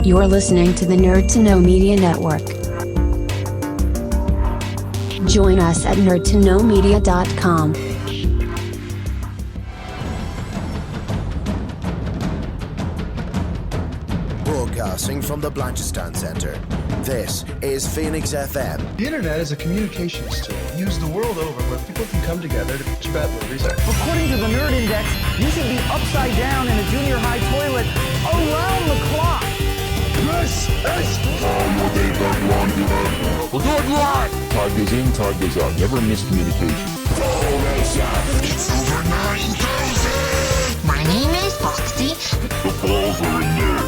You're listening to the Nerd to Know Media Network. Join us at nerdtoknowmedia.com. Broadcasting from the Blanchistan Center, this is Phoenix FM. The internet is a communications tool used the world over where people can come together to bitch about movies. According to the Nerd Index, you should be upside down in a junior high toilet around the clock. This is We're doing live! Time goes in, time goes out. Never miscommunication. It's over 9,000! My name is Foxy. The balls are in there.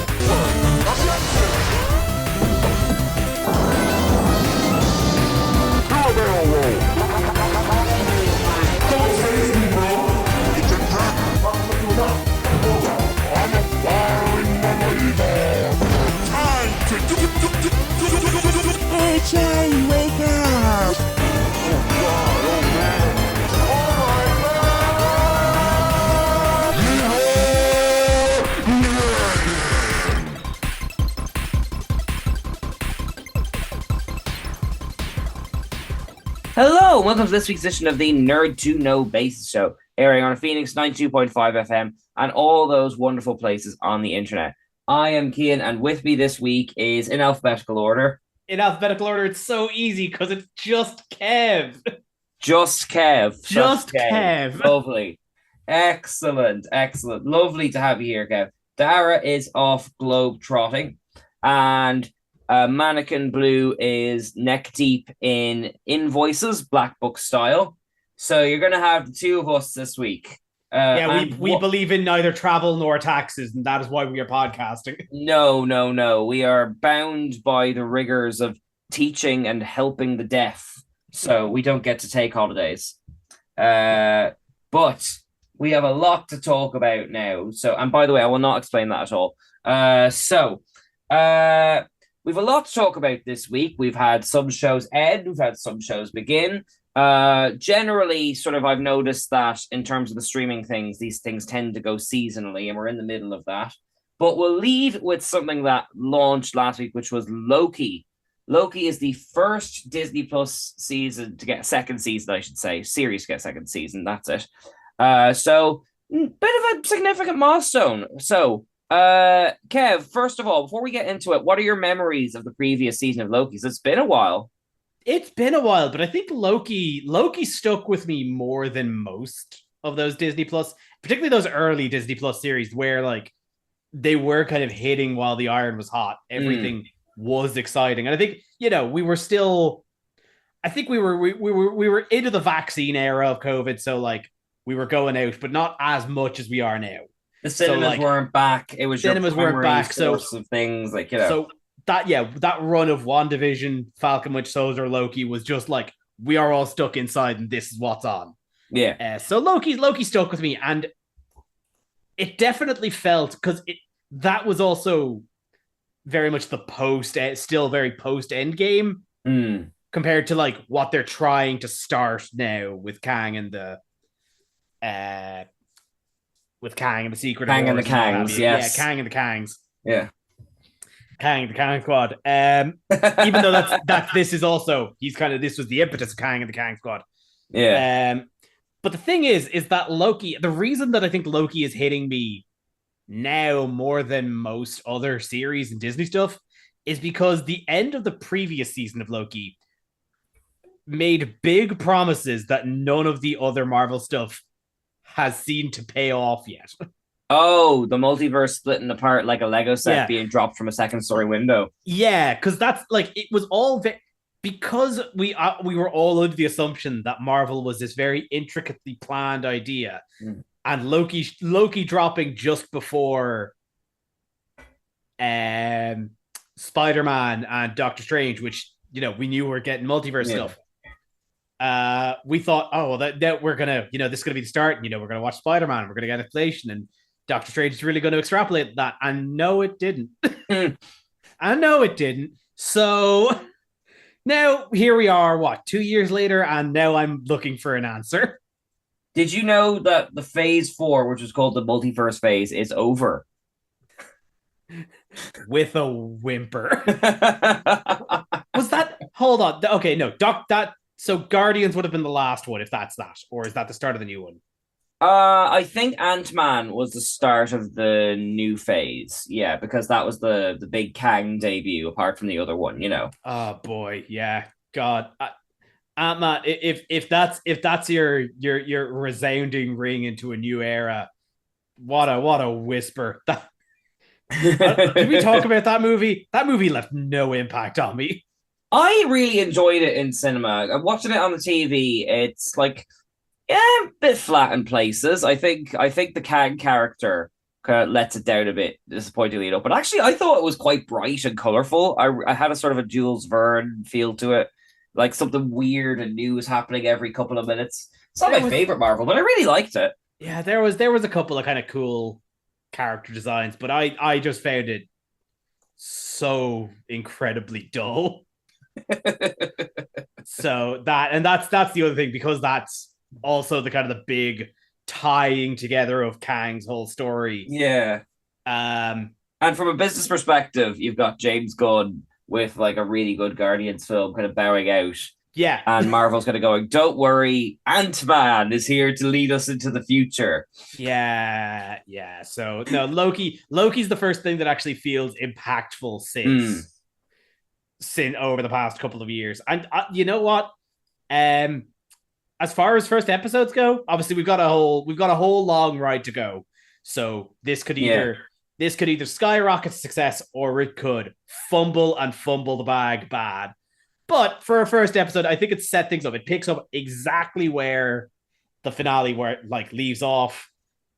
Do a barrel roll. Don't chase me, bro. It's a trap. I'm a firing believer. Time to Hey, Charlie, wake up! Oh, God, oh, man. Hello, welcome to this week's edition of the Nerd to Know Basis Show, airing on Phoenix 92.5 FM and all those wonderful places on the internet. I am Cian, and with me this week is, in alphabetical order... In alphabetical order, it's so easy because it's just Kev. Just Kev. Just Kev. Lovely. Excellent. Lovely to have you here, Kev. Dara is off globe trotting, and Mannequin Blue is neck deep in invoices, Black Book style. So you're going to have the two of us this week. We believe in neither travel nor taxes, and that is why we are podcasting. No. We are bound by the rigors of teaching and helping the deaf, so we don't get to take holidays. But we have a lot to talk about now. So, and by the way, I will not explain that at all. We've a lot to talk about this week. We've had some shows end, we've had some shows begin. Generally, sort of, I've noticed that in terms of the streaming things, these things tend to go seasonally, and we're in the middle of that. But we'll lead with something that launched last week, which was Loki. Loki is the first Disney Plus season to get a second season, I should say, series to get a second season. That's it. So, bit of a significant milestone. So, Kev, first of all, before we get into it, what are your memories of the previous season of Loki? It's been a while. It's been a while, but I think Loki stuck with me more than most of those Disney Plus, particularly those early Disney Plus series where like they were kind of hitting while the iron was hot. Everything was exciting, and I think we were still. I think we were into the vaccine era of COVID, so like we were going out, but not as much as we are now. The cinemas weren't back. It was cinemas weren't back. Source of things like So that run of WandaVision, Falcon, Winter Soldier, Loki was just like we are all stuck inside, and this is what's on. Yeah. So Loki stuck with me, and it definitely felt because that was also very much the still very post Endgame compared to like what they're trying to start now with Kang and the Secret Kang and the Kangs, yes. Yeah, Kang and the Kangs. Yeah. Kang, the Kang Squad. Even though this was the impetus of Kang and the Kang Squad. Yeah. But the thing is that Loki, the reason that I think Loki is hitting me now more than most other series and Disney stuff is because the end of the previous season of Loki made big promises that none of the other Marvel stuff has seemed to pay off yet. Oh, the multiverse splitting apart like a Lego set being dropped from a second-story window. Yeah, because that's like it was all because we were all under the assumption that Marvel was this very intricately planned idea, and Loki dropping just before Spider-Man and Doctor Strange, which we knew were getting multiverse stuff. We thought, that we're gonna, this is gonna be the start. We're gonna watch Spider-Man, we're gonna get inflation, and Doctor Strange is really going to extrapolate that. And no, it didn't. So now here we are, 2 years later, and now I'm looking for an answer. Did you know that the phase 4, which was called the multiverse phase, is over? with a whimper. Was that? Hold on. Okay, no. So Guardians would have been the last one if that's that, or is that the start of the new one? I think Ant-Man was the start of the new phase. Yeah, because that was the big Kang debut, apart from the other one, you know. Oh boy, yeah. God, Ant-Man. If that's your resounding ring into a new era, what a whisper. Did we talk about that movie? That movie left no impact on me. I really enjoyed it in cinema. I'm watching it on the TV. It's like, yeah, a bit flat in places. I think the Kang character kind of lets it down a bit, disappointingly enough. But actually, I thought it was quite bright and colorful. I had a sort of a Jules Verne feel to it, like something weird and new is happening every couple of minutes. It's not my favorite Marvel, but I really liked it. Yeah, there was a couple of kind of cool character designs, but I just found it so incredibly dull. So that's the other thing, because that's also the kind of the big tying together of Kang's whole story. Yeah. And from a business perspective, you've got James Gunn with like a really good Guardians film kind of bowing out. Yeah. And Marvel's kind of going, don't worry, Ant-Man is here to lead us into the future. Yeah. So no, Loki's the first thing that actually feels impactful since over the past couple of years. And you know what? As far as first episodes go, obviously we've got a whole long ride to go. So this could either skyrocket to success, or it could fumble the bag bad. But for a first episode, I think it's set things up. It picks up exactly where the finale leaves off,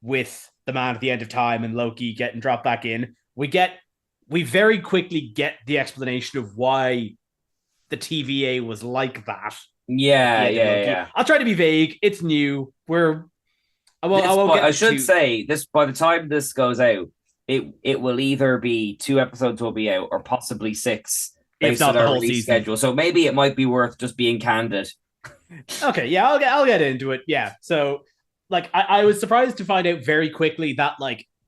with the man at the end of time and Loki getting dropped back in. We very quickly get the explanation of why the TVA was like that. Yeah. I'll try to be vague. It's new. I should say this, by the time this goes out, it will either be 2 episodes will be out, or possibly 6. If not the whole season schedule. So maybe it might be worth just being candid. Okay, yeah, I'll get into it. Yeah. So I was surprised to find out very quickly that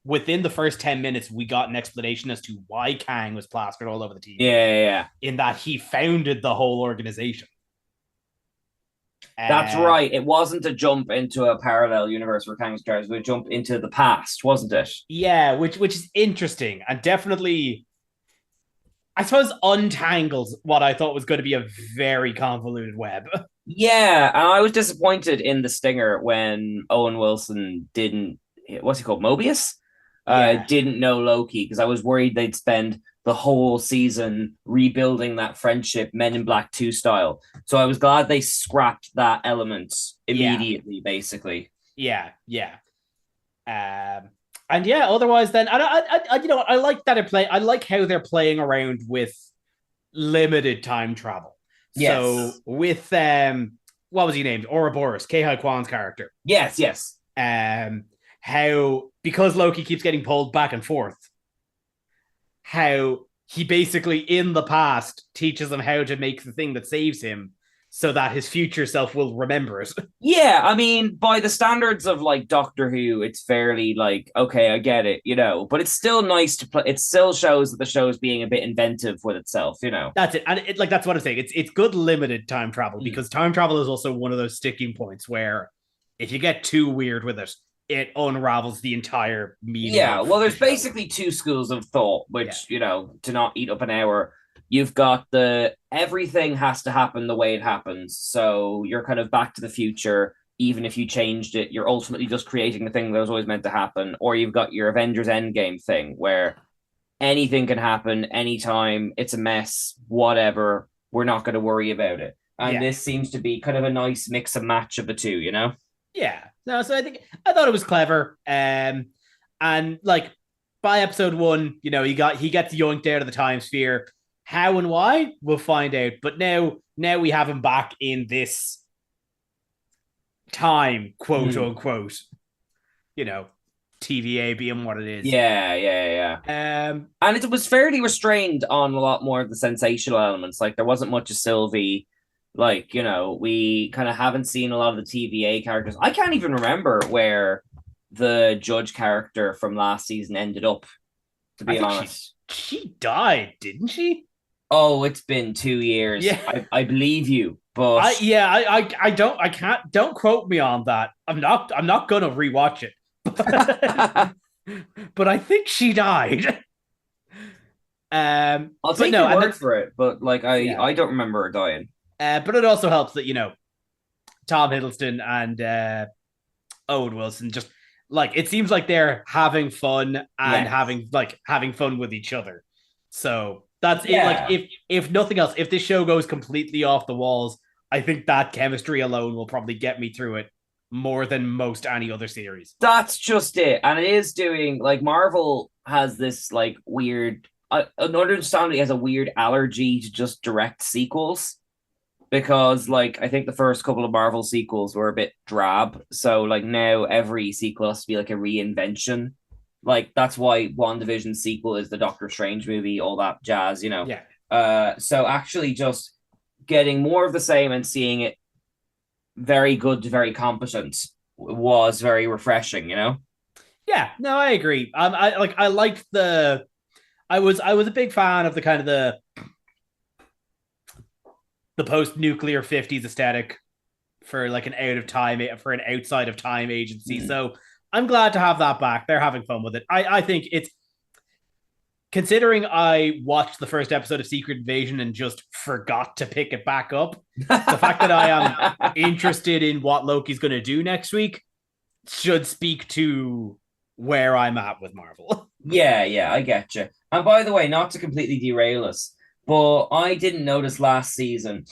within the first 10 minutes we got an explanation as to why Kang was plastered all over the TV. Yeah. In that he founded the whole organization. That's right. It wasn't a jump into a parallel universe where Kang's stars. We jump into the past, wasn't it? Yeah, which is interesting, and definitely, I suppose, untangles what I thought was going to be a very convoluted web. Yeah, and I was disappointed in the stinger when Owen Wilson didn't, what's he called, Mobius? Didn't know Loki, because I was worried they'd spend the whole season rebuilding that friendship, Men in Black 2 style. So I was glad they scrapped that element immediately, basically. Yeah. And yeah, otherwise then, I like that I like how they're playing around with limited time travel. Yes. So with what was he named? Ouroboros, Ke-Huy Kwan's character. Yes. How, because Loki keeps getting pulled back and forth, how he basically in the past teaches him how to make the thing that saves him, so that his future self will remember it. Yeah, I mean, by the standards of Doctor Who, it's fairly okay, I get it, but it's still nice to play. It still shows that the show is being a bit inventive with itself, That's it. And that's what I'm saying. It's good limited time travel, because time travel is also one of those sticking points where if you get too weird with it, it unravels the entire meaning. Yeah, well, there's basically 2 schools of thought, which, to not eat up an hour. You've got everything has to happen the way it happens. So you're kind of Back to the Future. Even if you changed it, you're ultimately just creating the thing that was always meant to happen. Or you've got your Avengers Endgame thing, where anything can happen anytime. It's a mess, whatever. We're not going to worry about it. And this seems to be kind of a nice mix and match of the 2, Yeah. No, so I thought it was clever. And by episode 1, he gets yoinked out of the time sphere. How and why, we'll find out. But now we have him back in this time, quote unquote. TVA being what it is. Yeah. And it was fairly restrained on a lot more of the sensational elements. There wasn't much of Sylvie. We kind of haven't seen a lot of the TVA characters. I can't even remember where the Judge character from last season ended up. to be I think honest. she died, didn't she? Oh, it's been 2 years. Yeah. I believe you, but Don't quote me on that. I'm not gonna rewatch it. But I think she died. I'll but take no, your word for it. But like, Yeah. I don't remember her dying. But it also helps that Tom Hiddleston and Owen Wilson just like it seems like they're having fun and having fun with each other. So that's it. Like if nothing else, if this show goes completely off the walls, I think that chemistry alone will probably get me through it more than most any other series. That's just it. And it is doing like Marvel has this like weird understandably has a weird allergy to just direct sequels. Because like I think the first couple of Marvel sequels were a bit drab. So like now every sequel has to be like a reinvention. Like that's why WandaVision sequel is the Doctor Strange movie, all that jazz, Yeah. So actually just getting more of the same and seeing it very good to very competent was very refreshing, Yeah, no, I agree. I liked I was a big fan of the kind of the post-nuclear 50s aesthetic for like an outside of time agency. So I'm glad to have that back. They're having fun with it. I think it's considering I watched the first episode of Secret Invasion and just forgot to pick it back up. The fact that I am interested in what Loki's going to do next week should speak to where I'm at with Marvel. Yeah, I get you. And by the way, not to completely derail us, but I didn't notice last season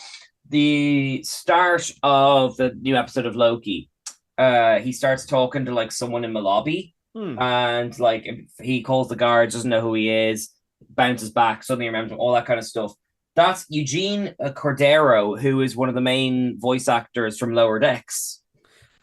the start of the new episode of Loki. He starts talking to like someone in the lobby, and like he calls the guards, doesn't know who he is, bounces back, suddenly remembers him, all that kind of stuff. That's Eugene Cordero, who is one of the main voice actors from Lower Decks.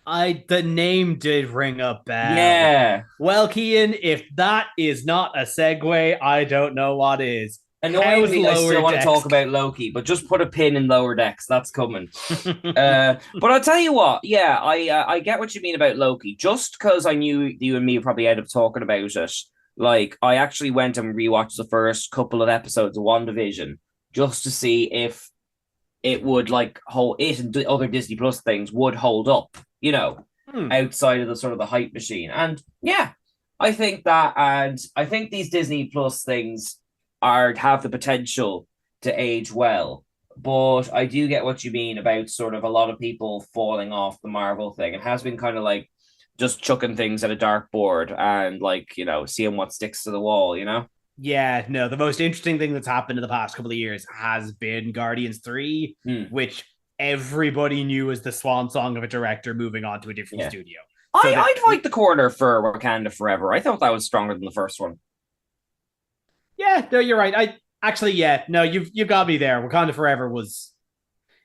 The name did ring a bell. Yeah. Well, Kian, if that is not a segue, I don't know what is. Annoyingly, I still want to talk about Loki, but just put a pin in Lower Decks. That's coming. But I'll tell you what. Yeah, I get what you mean about Loki. Just because I knew you and me would probably end up talking about it, like I actually went and rewatched the first couple of episodes of WandaVision just to see if it would like hold it and other Disney Plus things would hold up, outside of the sort of the hype machine. And yeah, I think that, and I think these Disney Plus things have the potential to age well. But I do get what you mean about sort of a lot of people falling off the Marvel thing. It has been kind of like just chucking things at a dartboard and like, seeing what sticks to the wall, Yeah, no, the most interesting thing that's happened in the past couple of years has been Guardians 3, which everybody knew as the swan song of a director moving on to a different studio. So I'd fight the corner for Wakanda Forever. I thought that was stronger than the first one. Yeah, no, you're right. You got me there. Wakanda Forever was,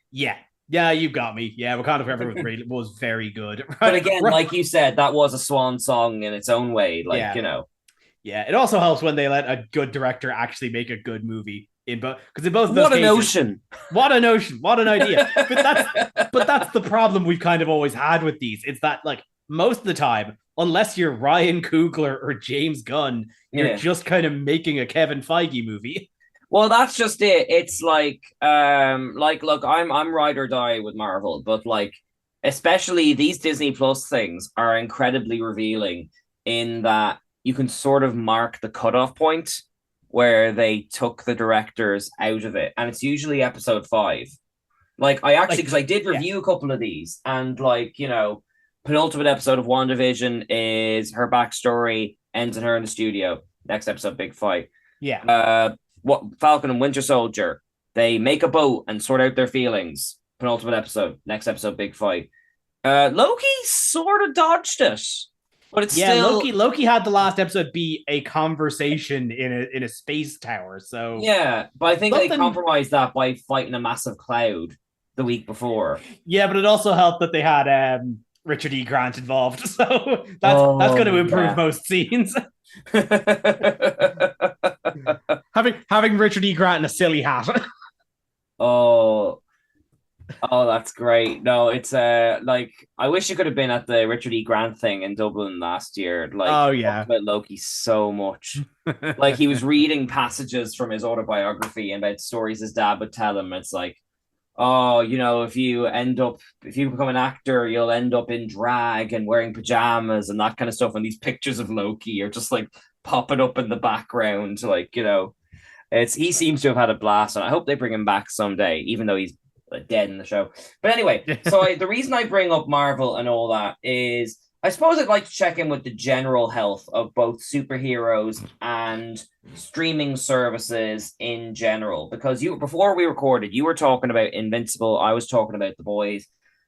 yeah, you got me. Yeah, Wakanda Forever was very good. But again, like you said, that was a swan song in its own way. Yeah, it also helps when they let a good director actually make a good movie in both, because in both of those what a cases, notion! What a notion! What an idea! but that's the problem we've kind of always had with these. It's that like most of the time, unless you're Ryan Coogler or James Gunn, you're just kind of making a Kevin Feige movie. Well, that's just it. It's like look, I'm ride or die with Marvel, but like, especially these Disney Plus things are incredibly revealing in that you can sort of mark the cutoff point where they took the directors out of it, and it's usually episode 5. Like I actually, because I did review a couple of these, and like penultimate episode of WandaVision is her backstory ends in her in the studio. Next episode, big fight. Yeah. What Falcon and Winter Soldier, they make a boat and sort out their feelings. Penultimate episode. Next episode, big fight. Loki sort of dodged it, but it's still Loki had the last episode be a conversation in a space tower. So yeah, but I think they compromised that by fighting a massive cloud the week before. Yeah, but it also helped that they had Richard E. Grant involved, so that's going to improve most scenes. having Richard E. Grant in a silly hat. Oh, that's great. No, it's like I wish you could have been at the Richard E. Grant thing in Dublin last year. Like Oh he talked yeah. about Loki so much. Like he was reading passages from his autobiography and about stories his dad would tell him. It's like, oh, if you become an actor, you'll end up in drag and wearing pajamas and that kind of stuff. And these pictures of Loki are just like popping up in the background, like, he seems to have had a blast, and I hope they bring him back someday, even though he's dead in the show. But anyway, the reason I bring up Marvel and all that is I suppose I'd like to check in with the general health of both superheroes and streaming services in general. Because before we recorded, you were talking about Invincible, I was talking about The Boys,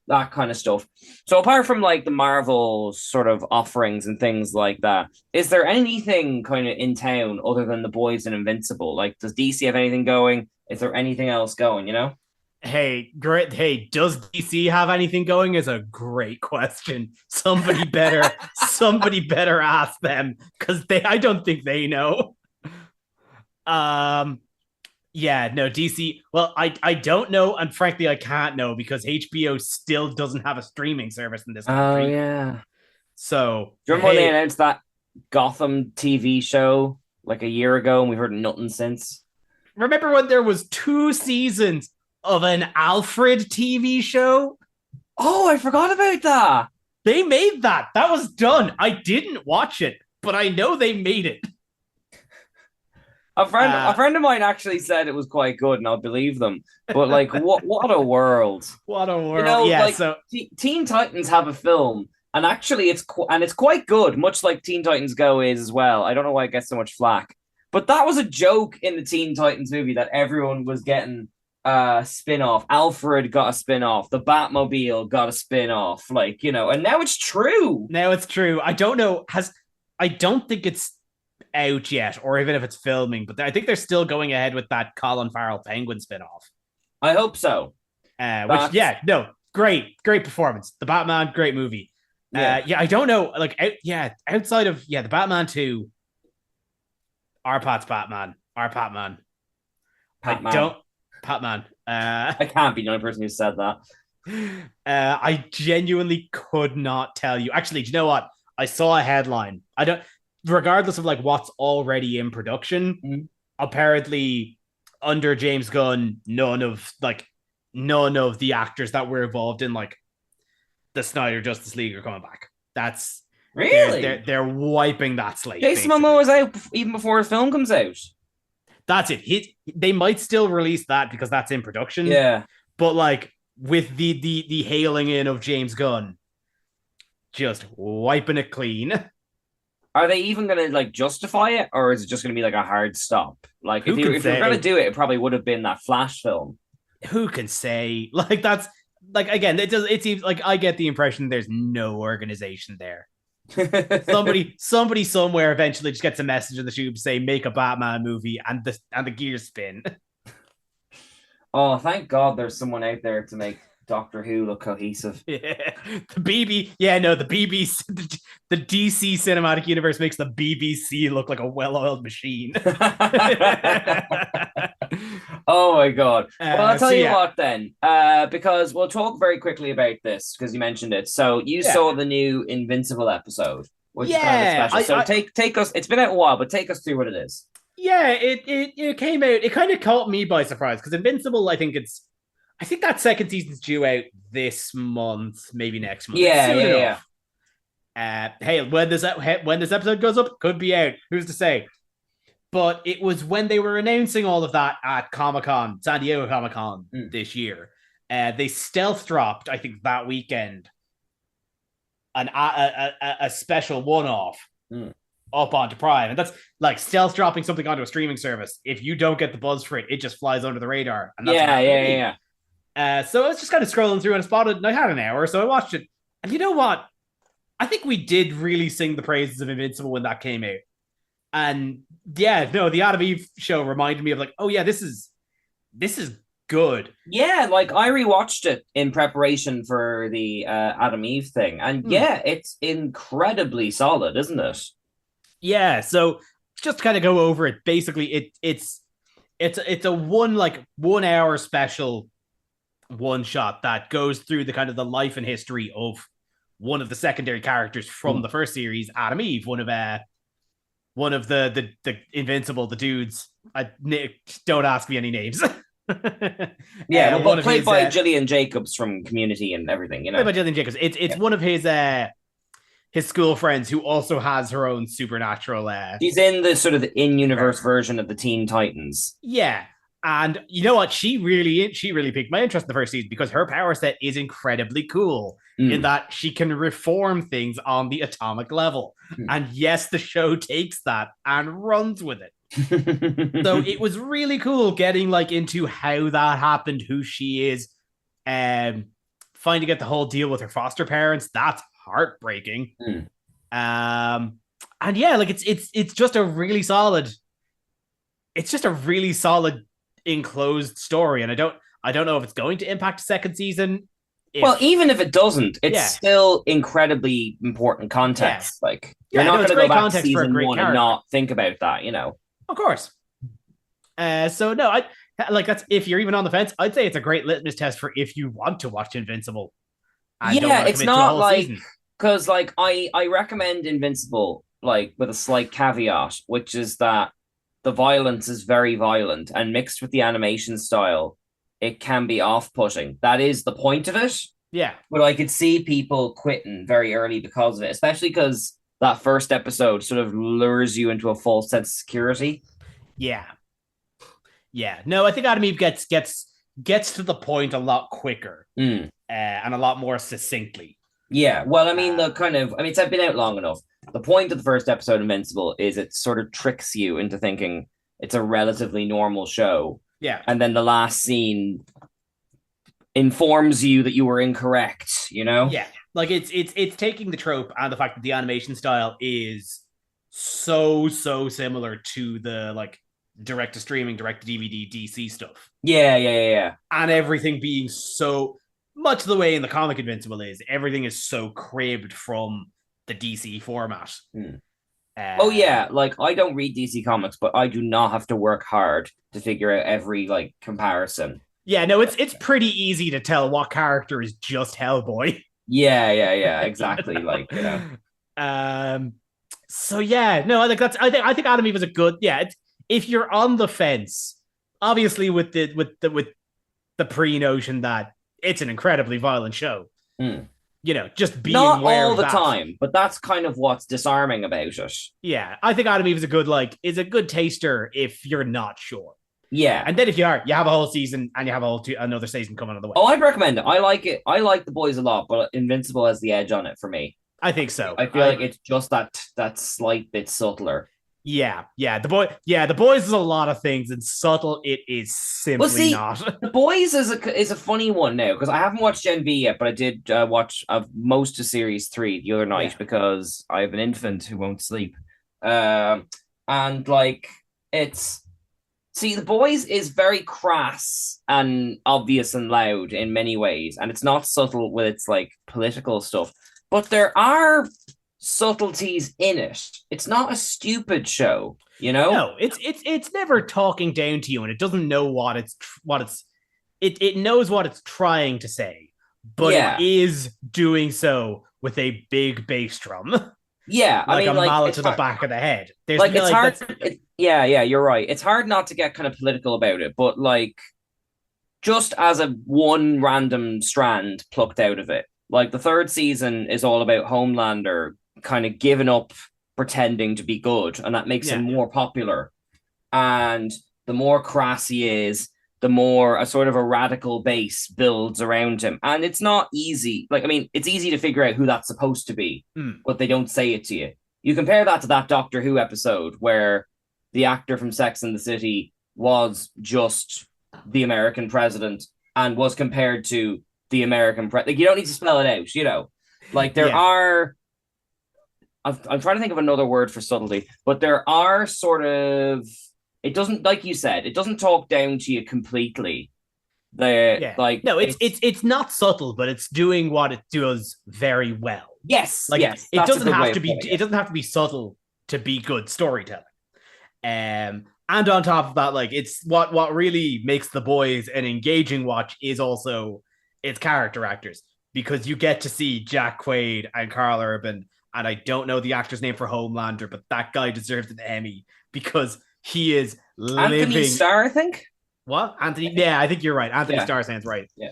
that kind of stuff. So apart from like the Marvel sort of offerings and things like that, is there anything kind of in town other than The Boys and Invincible? Like, does DC have anything going? Is there anything else going, Hey, great. Hey, does DC have anything going? Is a great question. Somebody better ask them, because I don't think they know. Yeah, no, DC. Well, I don't know, and frankly, I can't know because HBO still doesn't have a streaming service in this country. Oh yeah. So, Do you remember when they announced that Gotham TV show like a year ago, and we've heard nothing since? Remember when there was 2 seasons of an Alfred TV show? Oh, I forgot about that. They made that. That was done. I didn't watch it, but I know they made it. A friend of mine actually said it was quite good, and I'll believe them. But like, what a world! What a world! Yeah. So Teen Titans have a film, and actually, it's quite good, much like Teen Titans Go is as well. I don't know why it gets so much flack, but that was a joke in the Teen Titans movie that everyone was getting spin-off. Alfred got a spin-off. The Batmobile got a spin-off. Like, and now it's true. I don't know. I don't think it's out yet, or even if it's filming, but I think they're still going ahead with that Colin Farrell Penguin spin-off. I hope so. Great performance. The Batman, great movie. Yeah, I don't know. Like, outside of the Batman 2, Patman. Patman. I can't be the only person who said that. I genuinely could not tell you. Actually, do you know what? I saw a headline. Regardless of like what's already in production, apparently under James Gunn, none of the actors that were involved in like the Snyder Justice League are coming back. That's really they're wiping that slate. Jason Momoa is out even before his film comes out. That's it. They might still release that because that's in production. Yeah, but like with the hailing in of James Gunn, just wiping it clean. Are they even going to like justify it, or is it just going to be like a hard stop? Like if you're going to do it, it probably would have been that Flash film. Who can say? Like that's like again, it seems like I get the impression there's no organization there. somebody somewhere eventually just gets a message in the tube say make a Batman movie, and the gears spin. Oh, thank God there's someone out there to make Doctor Who look cohesive. Yeah. The BBC, the DC cinematic universe makes the BBC look like a well-oiled machine. Oh my God. Well, I'll tell you what then, because we'll talk very quickly about this because you mentioned it. So you saw the new Invincible episode, which is kind of special. So take us, it's been out a while, but take us through what it is. Yeah, it came out, it kind of caught me by surprise because Invincible, I think that second season's due out this month, maybe next month. Yeah. Hey, when this episode goes up, could be out. Who's to say? But it was when they were announcing all of that at Comic-Con, San Diego Comic-Con this year. They stealth dropped, I think, that weekend, a special one-off up onto Prime. And that's like stealth dropping something onto a streaming service. If you don't get the buzz for it, it just flies under the radar. And that's so I was just kind of scrolling through and I spotted, and I had an hour, so I watched it. And you know what? I think we did really sing the praises of Invincible when that came out. And the Adam Eve show reminded me of like, oh yeah, this is good. Yeah, like I rewatched it in preparation for the Adam Eve thing, and it's incredibly solid, isn't it? Yeah. So just to kind of go over it, basically, it's a 1 hour special one shot that goes through the kind of the life and history of one of the secondary characters from the first series, Adam Eve, one of the Invincible, the dudes. Don't ask me any names. Yeah, one of played his, by Gillian Jacobs from Community and everything, you know. Played by Gillian Jacobs. It's one of his school friends who also has her own supernatural. She's in the sort of the in-universe version of the Teen Titans. Yeah, and you know what? She really piqued my interest in the first season because her power set is incredibly cool in that she can reform things on the atomic level. And yes, the show takes that and runs with it. So it was really cool getting like into how that happened, who she is, finding out the whole deal with her foster parents. That's heartbreaking. And yeah, like it's just a really solid. It's just a really solid enclosed story, and I don't know if it's going to impact a second season. Well, even if it doesn't, it's still incredibly important context. Yeah. Like you're not going to go back to season one and not think about that, you know. Of course. So no, I like that's if you're even on the fence, I'd say it's a great litmus test for if you want to watch Invincible. Yeah, it's not like because like I recommend Invincible like with a slight caveat, which is that the violence is very violent and mixed with the animation style, it can be off-putting. That is the point of it. Yeah. But I could see people quitting very early because of it, especially because that first episode sort of lures you into a false sense of security. Yeah. Yeah. No, I think Adam Eve gets to the point a lot quicker and a lot more succinctly. Yeah. Well, I mean, it's been out long enough. The point of the first episode, Invincible, is it sort of tricks you into thinking it's a relatively normal show. Yeah. And then the last scene informs you that you were incorrect, you know? Yeah. Like it's taking the trope and the fact that the animation style is so similar to the like direct to streaming, direct to DVD DC stuff. Yeah. And everything being so much the way in the comic Invincible is, everything is so cribbed from the DC format. Oh yeah, like I don't read DC comics, but I do not have to work hard to figure out every like comparison. Yeah, no, it's pretty easy to tell what character is just Hellboy. Yeah, exactly. Like, you know. So yeah, no, I think Adam Eve was a good. Yeah, if you're on the fence, obviously with the pre-notion that it's an incredibly violent show. You know, just being not aware all of the that. time, but that's kind of what's disarming about it. Yeah, I think Adam Eve is a good taster if you're not sure. Yeah, and then if you are, you have a whole season and you have another season coming on the way. Oh, I'd recommend it. I like it. I like The Boys a lot, but Invincible has the edge on it for me. I think so. I feel like it's just that slight bit subtler. Yeah. The Boys is a lot of things, and subtle it is simply not. The Boys is a funny one now because I haven't watched Gen V yet, but I did watch most of series 3 the other night because I have an infant who won't sleep, and like The Boys is very crass and obvious and loud in many ways, and it's not subtle with its like political stuff, but there are subtleties in it. It's not a stupid show, you know? No, it's never talking down to you, and it doesn't know it knows what it's trying to say, but it is doing so with a big bass drum. Yeah, like a mallet to the back of the head. There's like it's hard. Yeah, you're right. It's hard not to get kind of political about it, but like just as a one random strand plucked out of it. Like the third season is all about Homelander kind of giving up pretending to be good, and that makes him more popular. And the more crass he is, the more a sort of a radical base builds around him. And it's not easy. Like, I mean, it's easy to figure out who that's supposed to be, but they don't say it to you. You compare that to that Doctor Who episode where the actor from Sex and the City was just the American president and was compared to the American president. Like, you don't need to spell it out, you know? Like, there are... I'm trying to think of another word for subtlety, but there are sort of... It doesn't, like you said, it doesn't talk down to you completely. It's not subtle, but it's doing what it does very well. Yes, it doesn't have to be. It doesn't have to be subtle to be good storytelling. And on top of that, like it's what really makes The Boys an engaging watch is also its character actors, because you get to see Jack Quaid and Carl Urban, and I don't know the actor's name for Homelander, but that guy deserves an Emmy because he is Anthony living. Starr, I think. What? Anthony? Yeah, I think you're right. Anthony Starr sounds right. Yeah.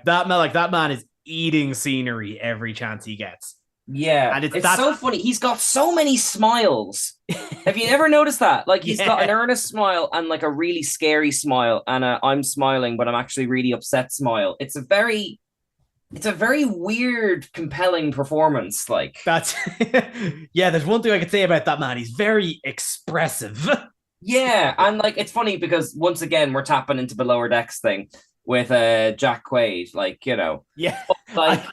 That man is eating scenery every chance he gets. Yeah, and it's so funny. He's got so many smiles. Have you ever noticed that? Like, he's got an earnest smile and like a really scary smile, and I'm smiling, but I'm actually really upset smile. It's a very weird, compelling performance. Like, that's yeah. There's one thing I could say about that man. He's very expressive. Yeah, and like it's funny because once again we're tapping into the Lower Decks thing with Jack Quaid, like, you know. Yeah, like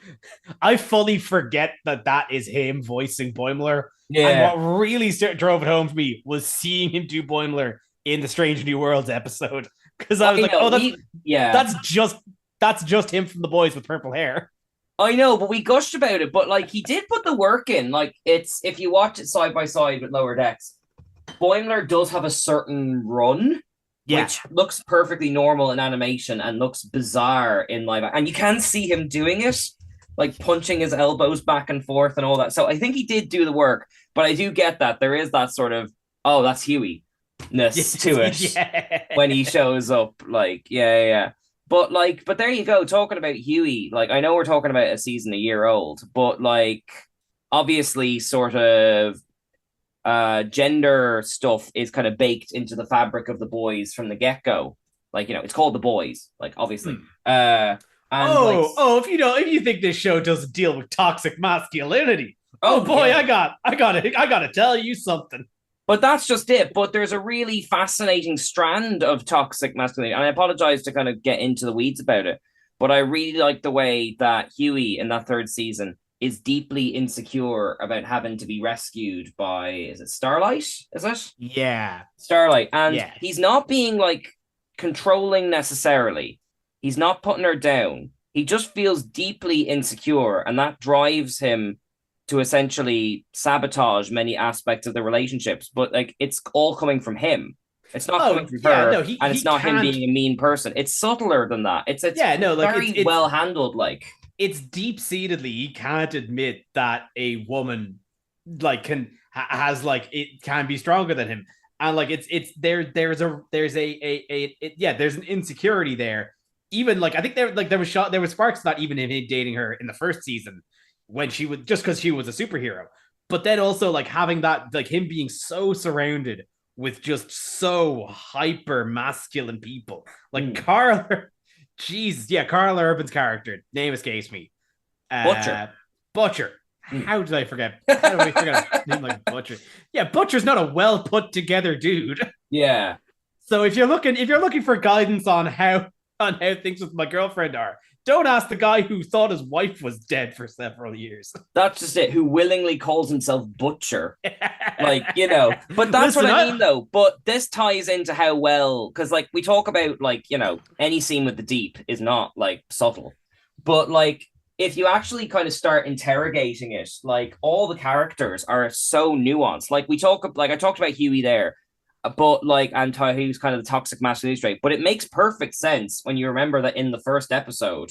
I fully forget that is him voicing Boimler. Yeah, and what really drove it home for me was seeing him do Boimler in the Strange New Worlds episode, because I was that's just him from The Boys with purple hair. I know, but we gushed about it, but like he did put the work in. Like, it's, if you watch it side by side with Lower Decks, Boimler does have a certain run, which looks perfectly normal in animation and looks bizarre in live. And you can see him doing it, like punching his elbows back and forth and all that. So I think he did do the work, but I do get that there is that sort of, oh, that's Huey-ness to it when he shows up. Like, But there you go. Talking about Huey, like, I know we're talking about a season a year old, but like, obviously sort of gender stuff is kind of baked into the fabric of The Boys from the get-go. Like, you know, it's called The Boys, like, obviously. If you think this show doesn't deal with toxic masculinity, I gotta tell you something. But that's just it. But there's a really fascinating strand of toxic masculinity, and I apologize to kind of get into the weeds about it, but I really like the way that Huey in that third season is deeply insecure about having to be rescued by, is it Starlight? Is it? Yeah. Starlight. And he's not being like controlling necessarily. He's not putting her down. He just feels deeply insecure, and that drives him to essentially sabotage many aspects of the relationships. But like, it's all coming from him. It's not coming from her, and it's not him being a mean person. It's subtler than that. It's very well handled. Like, it's deep-seatedly, he can't admit that a woman like has it can be stronger than him, and like there's an insecurity there. Even like, I think there was sparks not even in him dating her in the first season when she was, just because she was a superhero, but then also like having that, like him being so surrounded with just so hyper masculine people, like Carl. Jeez, Carl Urban's character, name escapes me. Butcher. How did I forget? How did I forget a name like Butcher? Yeah, Butcher's not a well put together dude. Yeah. So if you're looking for guidance on how things with my girlfriend are, don't ask the guy who thought his wife was dead for several years. That's just it. Who willingly calls himself Butcher. Like, you know. But that's what I mean, though. But this ties into how well, because like we talk about, like, you know, any scene with the deep is not like subtle. But like, if you actually kind of start interrogating it, like, all the characters are so nuanced. Like I talked about Huey there, but like, and how he was kind of the toxic masculinity trait. But it makes perfect sense when you remember that in the first episode,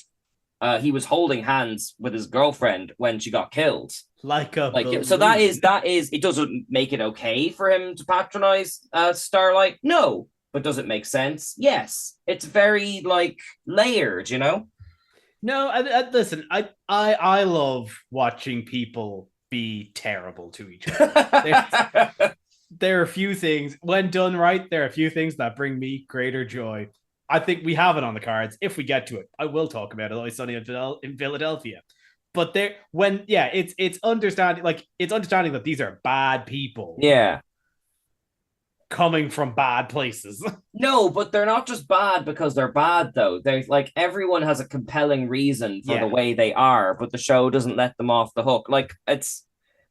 he was holding hands with his girlfriend when she got killed. So that is it. Doesn't make it okay for him to patronize Starlight, no, but does it make sense? Yes. It's very like layered, you know. No, listen, I love watching people be terrible to each other. There are a few things, when done right, there are a few things that bring me greater joy. I think we have it on the cards. If we get to it, I will talk about it. Always Sunny in Philadelphia. But it's understanding that these are bad people. Yeah. Coming from bad places. No, but they're not just bad because they're bad, though. They're like, everyone has a compelling reason for the way they are, but the show doesn't let them off the hook. Like, it's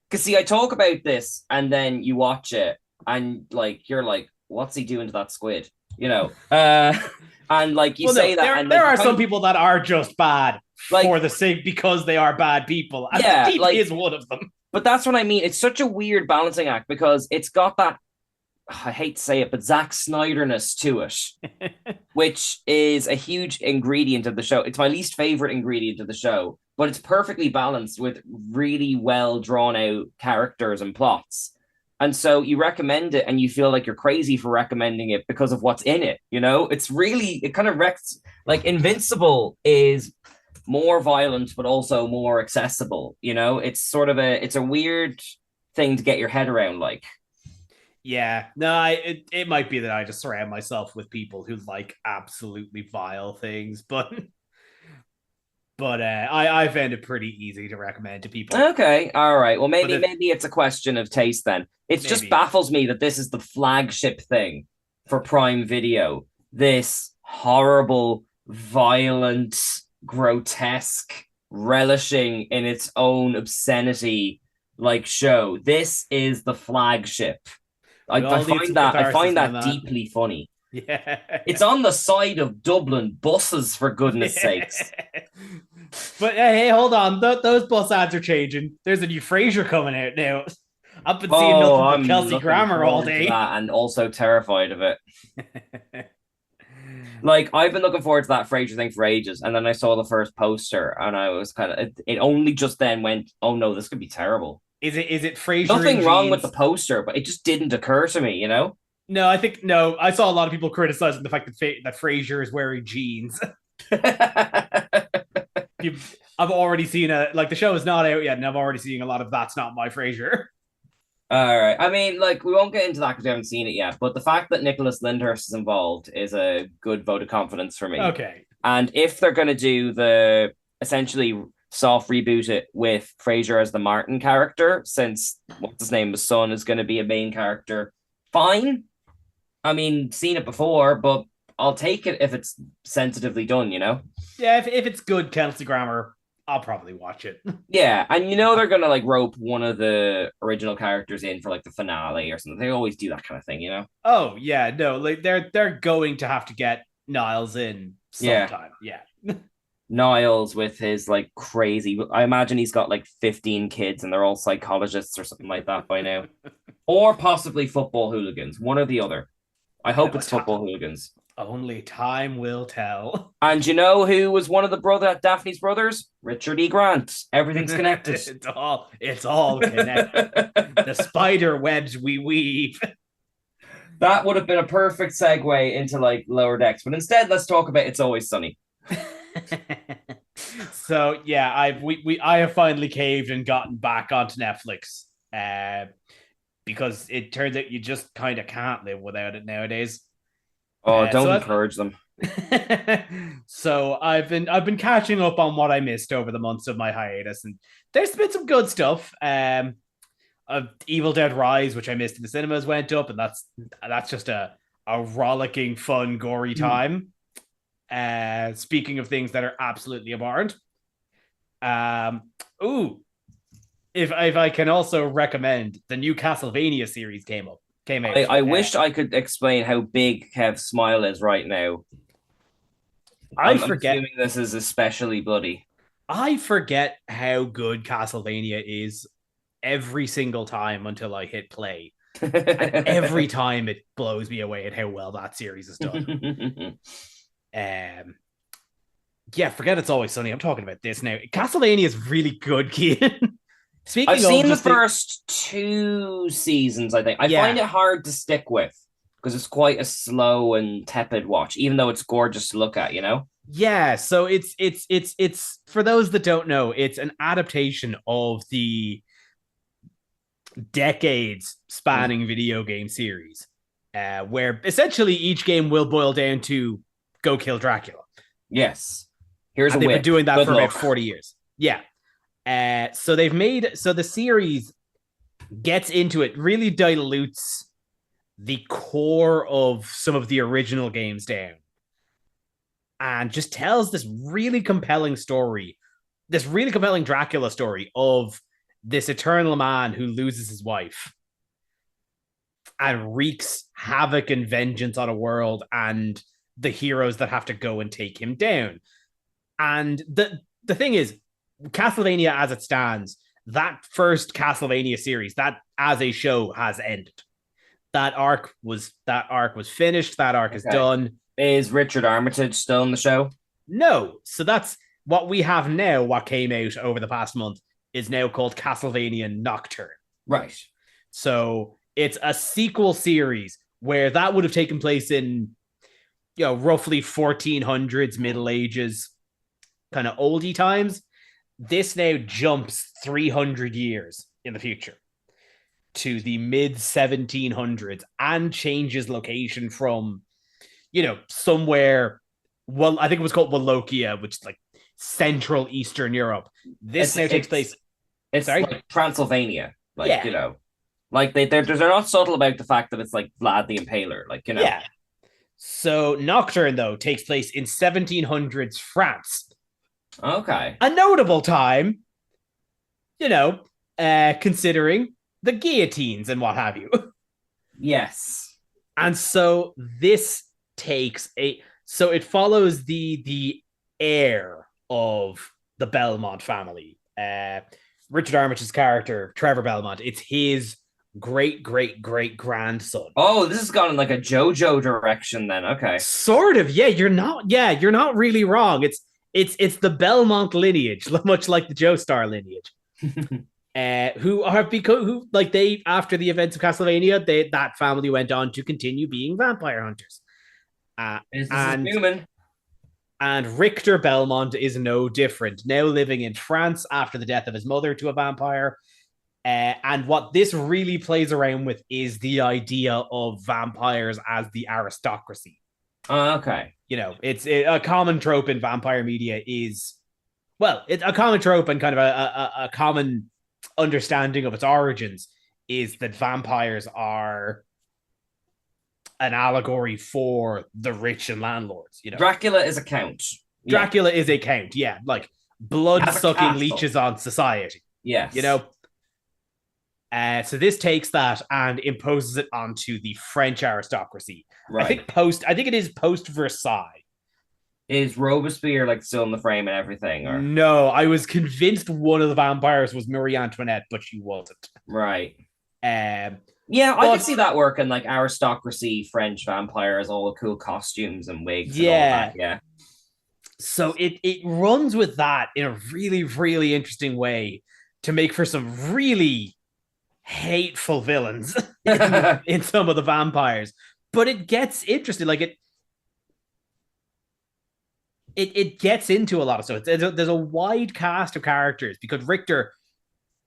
because, see, I talk about this and then you watch it and like, you're like, what's he doing to that squid? You know? And like, you say that. And there are some people that are just bad for the sake, because they are bad people. And the Deep is one of them. But that's what I mean. It's such a weird balancing act because it's got that I hate to say it, but Zack Snyderness to it, which is a huge ingredient of the show. It's my least favorite ingredient of the show, but it's perfectly balanced with really well drawn out characters and plots. And so you recommend it and you feel like you're crazy for recommending it because of what's in it. It's really, it kind of wrecks. Like Invincible is more violent, but also more accessible. It's sort of it's a weird thing to get your head around. Like, Yeah, no, it might be that I just surround myself with people who like absolutely vile things, but I found it pretty easy to recommend to people. Okay, all right. Well, maybe But maybe it's a question of taste then. It just Maybe. baffles me that this is the flagship thing for Prime Video. This horrible, violent, grotesque, relishing in its own obscenity like show. This is the flagship. I find that deeply funny. Yeah. It's on the side of Dublin buses, for goodness sakes. But hey, hold on. Those bus ads are changing. There's a new Frasier coming out now. I've been seeing nothing but I'm Kelsey looking Grammer all forward to day. that and also terrified of it. Like, I've been looking forward to that Frasier thing for ages, and then I saw the first poster, and I was kind of. It only just then went, "Oh no, this could be terrible." Is it Frasier? Nothing wrong with the poster, but it just didn't occur to me. No, I saw a lot of people criticizing the fact that Frasier is wearing jeans. I've already seen the show is not out yet, and I've already seen a lot of "That's Not My Frasier." All right. I mean, like, we won't get into that because we haven't seen it yet, but the fact that Nicholas Lyndhurst is involved is a good vote of confidence for me. Okay. And if they're going to do the essentially soft reboot it with Frasier as the Martin character, since what's his name, the son, is going to be a main character, fine. I mean, seen it before, but I'll take it if it's sensitively done, Yeah, if it's good Kelsey Grammer, I'll probably watch it. Yeah, and they're gonna like rope one of the original characters in for like the finale or something. They always do that kind of thing, Oh yeah, no, like they're going to have to get Niles in sometime. Yeah. Niles with his like crazy. I imagine he's got like 15 kids and they're all psychologists or something like that by now, or possibly football hooligans. One or the other. I hope it's football hooligans. Only time will tell. And you know who was one of the Daphne's brothers? Richard E. Grant. Everything's connected. it's all connected. The spider webs we weave. That would have been a perfect segue into like Lower Decks, but instead, let's talk about It's Always Sunny. So yeah, I have finally caved and gotten back onto Netflix, because it turns out you just kind of can't live without it nowadays. Oh, don't encourage them. So I've been catching up on what I missed over the months of my hiatus, and there's been some good stuff. Evil Dead Rise, which I missed in the cinemas, went up, and that's just a rollicking, fun, gory time. Speaking of things that are absolutely abhorrent, if I can also recommend, the new Castlevania series came out. I wish I could explain how big Kev's smile is right now. I'm assuming this is especially bloody. I forget how good Castlevania is every single time until I hit play. And every time it blows me away at how well that series is done. Yeah, forget It's Always Sunny. I'm talking about this now. Castlevania is really good, Keaton. I've seen the first 2 seasons, I think. I find it hard to stick with because it's quite a slow and tepid watch, even though it's gorgeous to look at, Yeah, so it's for those that don't know, it's an adaptation of the decades spanning video game series, where essentially each game will boil down to go kill Dracula. Yes. They've been doing that for about 40 years. Yeah. So the series gets into it, really dilutes the core of some of the original games down, and just tells this really compelling story, this really compelling Dracula story of this eternal man who loses his wife and wreaks havoc and vengeance on a world and the heroes that have to go and take him down. And the thing is, Castlevania as it stands, that first Castlevania series, that as a show has ended. that arc was finished. That arc is done. Is Richard Armitage still in the show? No. So that's what we have now. What came out over the past month is now called Castlevania Nocturne. Right. So it's a sequel series where that would have taken place in, roughly 1400s, Middle Ages, kind of oldie times. This now jumps 300 years in the future to the mid 1700s and changes location from, somewhere. Well, I think it was called Wallachia, which is like Central Eastern Europe. This now takes place. It's like Transylvania, like Yeah. like they're not subtle about the fact that it's like Vlad the Impaler, like Yeah. So Nocturne though takes place in 1700s France. Okay. A notable time, considering the guillotines and what have you. Yes. And so this so it follows the heir of the Belmont family. Richard Armitage's character, Trevor Belmont, it's his great grandson. Oh, this has gone in like a JoJo direction then. Okay. Sort of, yeah. You're not really wrong. It's the Belmont lineage, much like the Joestar lineage. Who after the events of Castlevania, that family went on to continue being vampire hunters. This is human. And Richter Belmont is no different. Now living in France after the death of his mother to a vampire. And what this really plays around with is the idea of vampires as the aristocracy. Okay. It's a common trope in vampire media it's a common trope and kind of a common understanding of its origins is that vampires are an allegory for the rich and landlords. Dracula is a count. Dracula is a count, yeah, like blood-sucking leeches on society. Yes. So this takes that and imposes it onto the French aristocracy. Right. I think it is post Versailles. Is Robespierre like still in the frame and everything? Or no, I was convinced one of the vampires was Marie Antoinette, but she wasn't. Right. I could see that working, like aristocracy French vampires, all the cool costumes and wigs. Yeah. And all that. Yeah. So it runs with that in a really, really interesting way to make for some really hateful villains in some of the vampires. But it gets interesting. Like it gets into a lot of stuff. There's a wide cast of characters because Richter,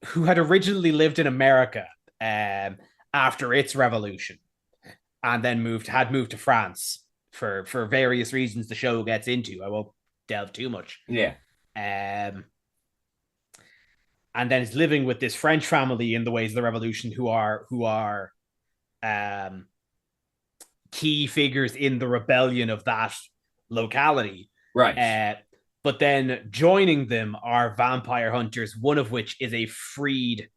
who had originally lived in America after its revolution, and then moved to France for various reasons the show gets into. I won't delve too much. Yeah. And then is living with this French family in the ways of the revolution who are key figures in the rebellion of that locality. Right. But then joining them are vampire hunters, one of which is a freed.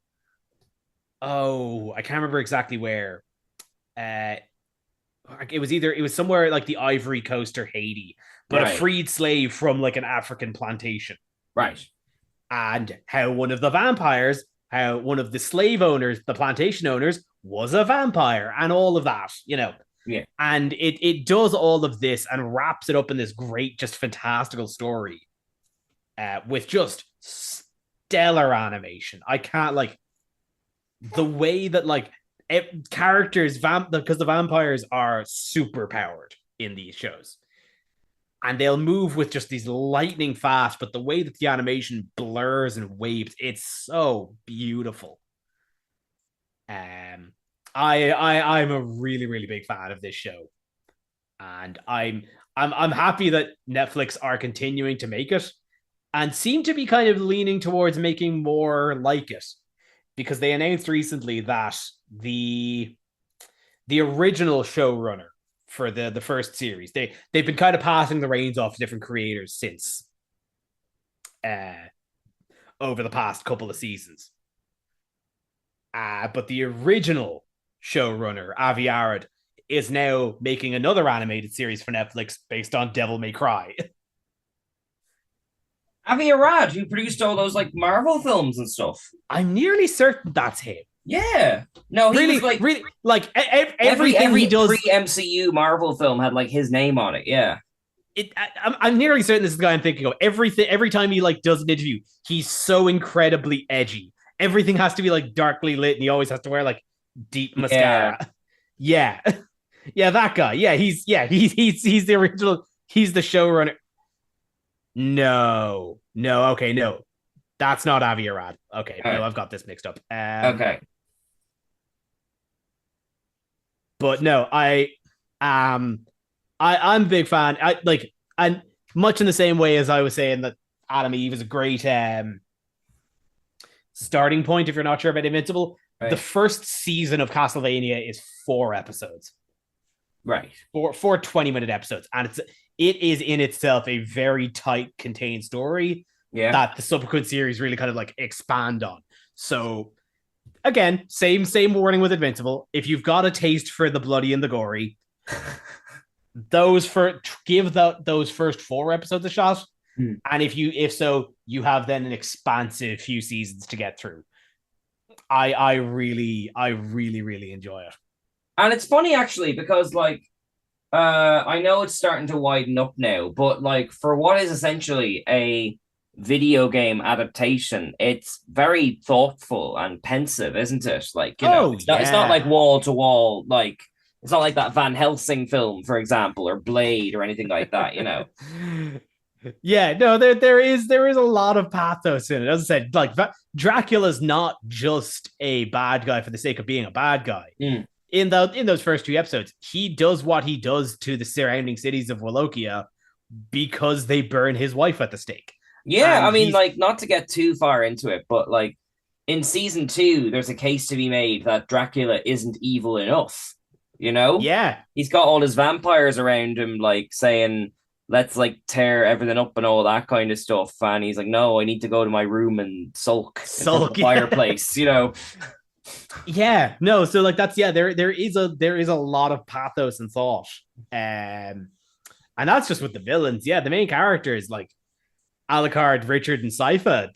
Oh, I can't remember exactly where. It was somewhere like the Ivory Coast or Haiti, but a freed slave from like an African plantation. Right. And how one of the slave owners, the plantation owners, was a vampire and all of that, Yeah. And it does all of this and wraps it up in this great, just fantastical story with just stellar animation. I can't the way that characters because the vampires are super powered in these shows. And they'll move with just these lightning fast, but the way that the animation blurs and waves, it's so beautiful. I'm a really, really big fan of this show, and I'm happy that Netflix are continuing to make it, and seem to be kind of leaning towards making more like it, because they announced recently that the original showrunner for the first series, they've been kind of passing the reins off to different creators since over the past couple of seasons. But the original showrunner, Avi Arad, is now making another animated series for Netflix based on Devil May Cry. Avi Arad, who produced all those like Marvel films and stuff. I'm nearly certain that's him. Yeah. No, he Really, was like really, like every everything he does. pre-MCU Marvel film had like his name on it. Yeah. I'm nearly certain this is the guy I'm thinking of. Every time he like does an interview, he's so incredibly edgy. Everything has to be like darkly lit, and he always has to wear like deep mascara. Yeah, yeah, that guy. Yeah, he's the original. He's the showrunner. No, okay, no, that's not Avi Arad. Okay, no, I've got this mixed up. Okay. But no, I'm a big fan. And much in the same way as I was saying that Adam Eve is a great starting point if you're not sure about Invincible. Right. The first season of Castlevania is 4 episodes. Right. Four 20-minute episodes. And it is in itself a very tight, contained story that the subsequent series really kind of like expand on. So again, same warning with Invincible. If you've got a taste for the bloody and the gory, give those first 4 episodes a shot. And if so, you have then an expansive few seasons to get through. I really enjoy it. And it's funny actually, because like I know it's starting to widen up now, but like for what is essentially a video game adaptation, it's very thoughtful and pensive, isn't it? Like, it's not like wall to wall, like it's not like that Van Helsing film, for example, or Blade or anything like that, Yeah, no, there is a lot of pathos in it. As I said, like Dracula's not just a bad guy for the sake of being a bad guy. In those first 2 episodes, he does what he does to the surrounding cities of Wallachia because they burn his wife at the stake. Yeah, and I mean, like, not to get too far into it, but like in season 2, there's a case to be made that Dracula isn't evil enough. Yeah, he's got all his vampires around him, like saying, let's like tear everything up and all that kind of stuff. And he's like, no, I need to go to my room and sulk in the fireplace, Yeah, no, so like there is a lot of pathos and thought. And that's just with the villains. Yeah, the main characters like Alucard, Richard, and Sypha,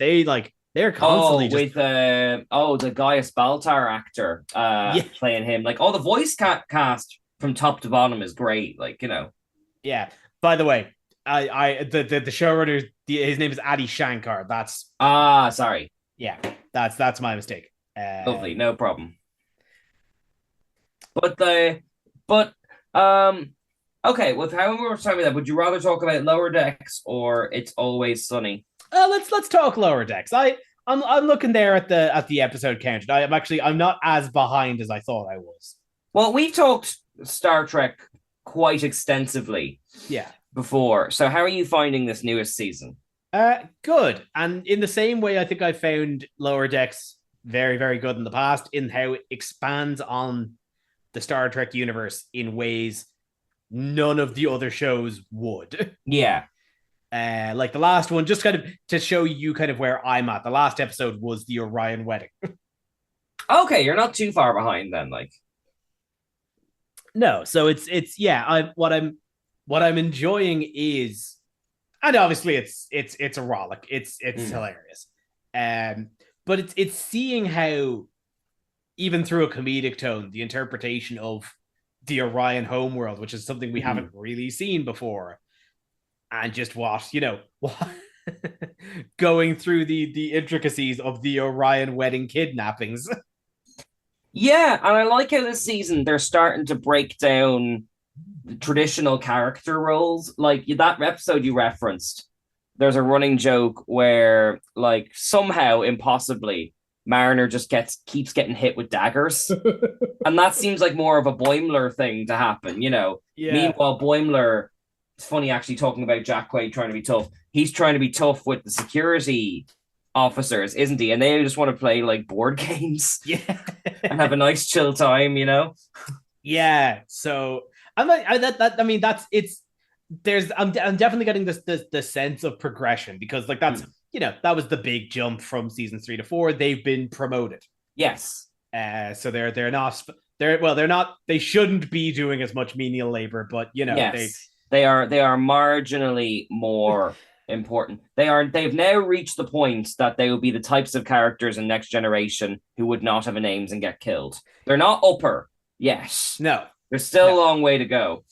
they're constantly the Gaius Baltar actor playing him. Like all the voice cast from top to bottom is great. Like, Yeah. By the way, the showrunner, his name is Adi Shankar. That's sorry. Yeah, that's my mistake. Lovely, no problem. Okay, with how we were talking about that, would you rather talk about Lower Decks or It's Always Sunny? Let's talk Lower Decks. I'm looking there at the episode count. I'm not as behind as I thought I was. Well, we've talked Star Trek quite extensively. Yeah. Before. So how are you finding this newest season? Good. And in the same way, I think I found Lower Decks very, very good in the past in how it expands on the Star Trek universe in ways none of the other shows would. Yeah. Like the last one, just kind of to show you kind of where I'm at. The last episode was the Orion wedding. Okay, you're not too far behind then, like. No, so it's what I'm enjoying is, and obviously it's a rollick. It's hilarious. But it's seeing how, even through a comedic tone, the interpretation of the Orion homeworld, which is something we haven't really seen before, and just what going through the intricacies of the Orion wedding kidnappings. Yeah, and I like how this season they're starting to break down the traditional character roles. Like that episode you referenced, there's a running joke where, like, somehow, impossibly, Mariner just keeps getting hit with daggers. And that seems like more of a Boimler thing to happen, Yeah. Meanwhile, Boimler, it's funny actually talking about Jack Quaid trying to be tough. He's trying to be tough with the security officers, isn't he? And they just want to play like board games, and have a nice chill time, Yeah. So I'm definitely getting the sense of progression, because like that's that was the big jump from season 3 to 4. They've been promoted. Yes. So they're not. They shouldn't be doing as much menial labor, but yes. they are marginally more important. They've now reached the point that they will be the types of characters in Next Generation who would not have a names and get killed. They're not upper yet. No. There's still a long way to go.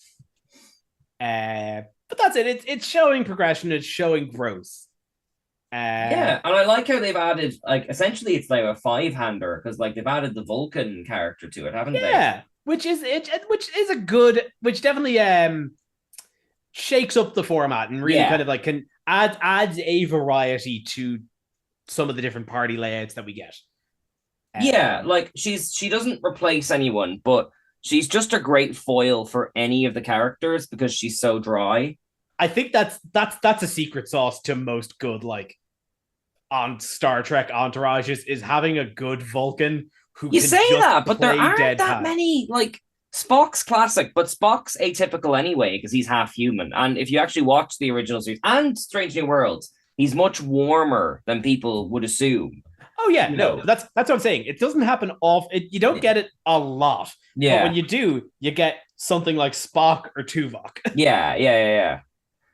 But that's it. It's showing progression. It's showing growth. Yeah, and I like how they've added, like, essentially it's like a 5-hander, because like they've added the Vulcan character to it, haven't they? Yeah, which is a good, which definitely shakes up the format and really kind of like can adds a variety to some of the different party layouts that we get. Yeah, like she doesn't replace anyone, but she's just a great foil for any of the characters because she's so dry. I think that's a secret sauce to most good, like, on Star Trek entourages, is having a good Vulcan who you can say just that, but there aren't deadpan. that many. Like, Spock's classic, but Spock's atypical anyway because he's half human. And if you actually watch the original series and Strange New Worlds, he's much warmer than people would assume. Oh yeah, no, that's what I'm saying. It doesn't happen you don't get it a lot. Yeah, but when you do, you get something like Spock or Tuvok. Yeah.